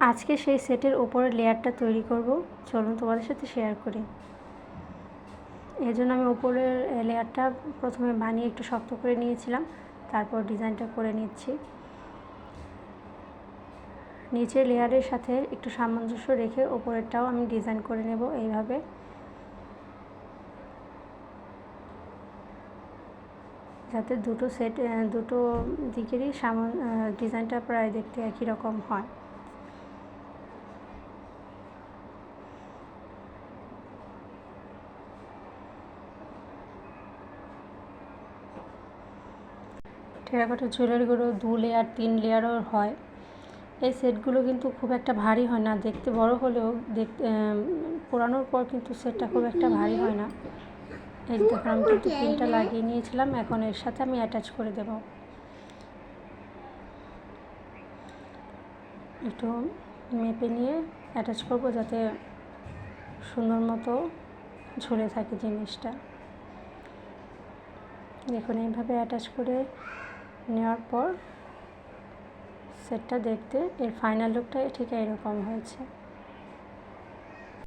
আজকে সেই সেটের উপরে লেয়ারটা তৈরি করব, চলুন তোমাদের সাথে শেয়ার করি। এই জন্য আমি উপরের লেয়ারটা প্রথমে বানিয়ে একটু শক্ত করে নিয়েছিলাম, তারপর ডিজাইনটা করে নিচ্ছি। নিচের লেয়ারের সাথে একটু সামঞ্জস্য রেখে উপরেরটাও আমি ডিজাইন করে নেব এইভাবে। যাতে দুটো দিকেরই ডিজাইনটা প্রায় দেখতে একই রকম হয়। টেরাকোটা জুয়েলারিগুলো 2 লেয়ার 3 লেয়ারও হয়। এই সেটগুলো কিন্তু খুব একটা ভারী হয় না, দেখতে বড় হলেও পোড়ানোর পর কিন্তু সেটটা খুব একটা ভারী হয় না। এই দেখুন আমি কিন্তু পিনটা লাগিয়ে নিয়েছিলাম, এখন এর সাথে আমি অ্যাটাচ করে দেব। একটু মেপে নিয়ে অ্যাটাচ করব যাতে সুন্দর মতো ঝুলে থাকে জিনিসটা। দেখুন এইভাবে অ্যাটাচ করে নেওয়ার পর সেটটা দেখতে এর ফাইনাল লুকটা ঠিক এরকম হয়েছে।